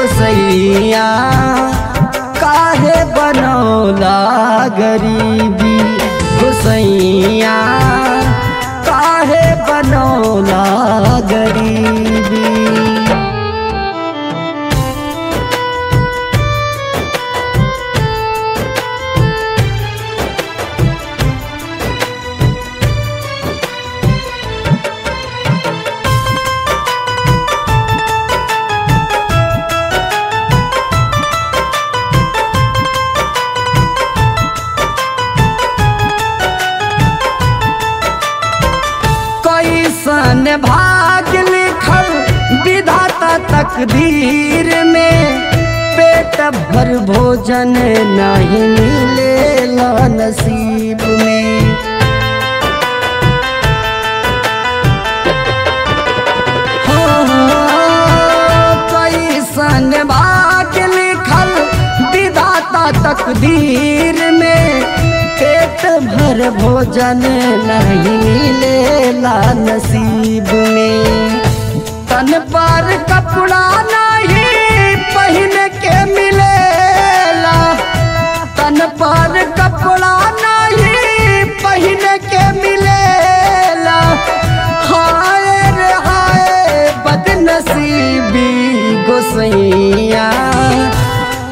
गोसैया काहे बनौला गरीबी, गोसैया काहे बनौला गरीबी। कैसन भाग लिखल विधाता तकदीर में, पेट भर भोजन नहीं मिलेला नसीब में। कैसन भाग लिखल विधाता तकदीर में, पेट भर भोजन नहीं मिलेला नसीब में। तन पर कपड़ा नहीं पहन के मिलेला, तन पर कपड़ा नहीं पहन के मिलेला। हाय रे हाय बदनसीबी, गोसैया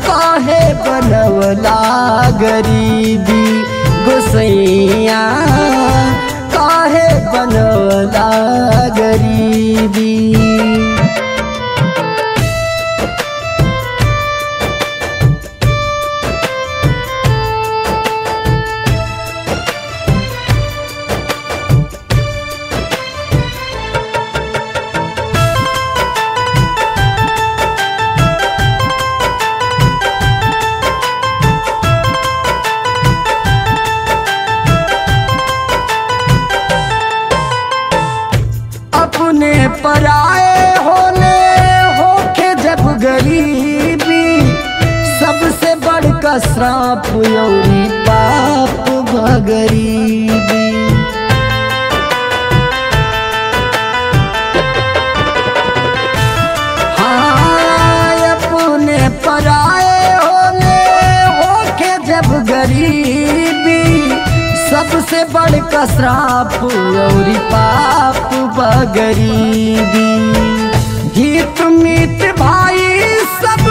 काहे बनवला गरीबी, गोसैया काहे बनवला गरीबी। अपने पराए होले होके जब गरीबी, सबसे बड़का श्राप यौरी पाप गरीबी। हाँ अपने पराए होले होके जब गरीबी, सबसे बड़का श्राप यौरी पाप गरीबी। हित मित भाई सब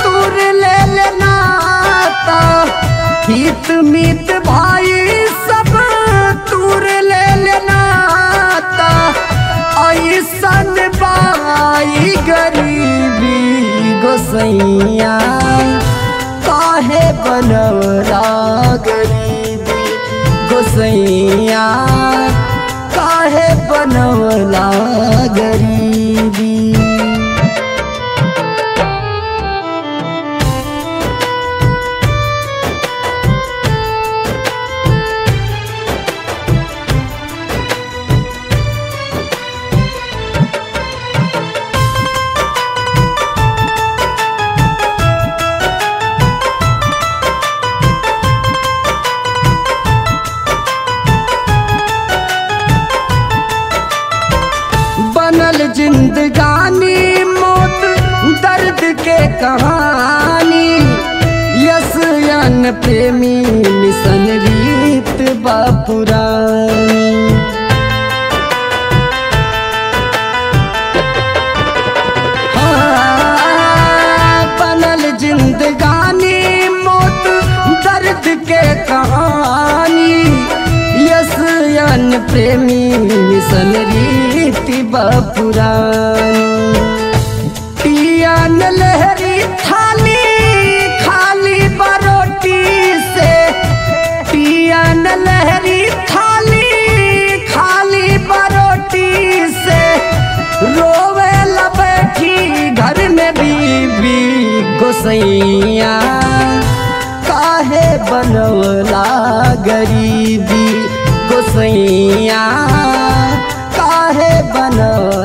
तूर ले लेना, हित मित भाई सब तूर ले लेना। ऐसन बाई गरीबी, गोसैया काहे बनवला गरीबी, गोसैया काहे बनवला गरीबी। बनल जिंदगानी मौत दर्द के कहानी, यशयन प्रेमी मिशन रीत बापुरानी। हाँ बनल जिंदगानी मौत दर्द के कहानी, यशयन प्रेमी मिशन रीति बापुरानी। पियन लहरी थाली खाली बरोटी से, पियन लहरी थाली खाली बरोटी से। रोवे ला बैठी घर में बीबी, गोसैया काहे बनवला गरीबी, गोसैया काहे बनवला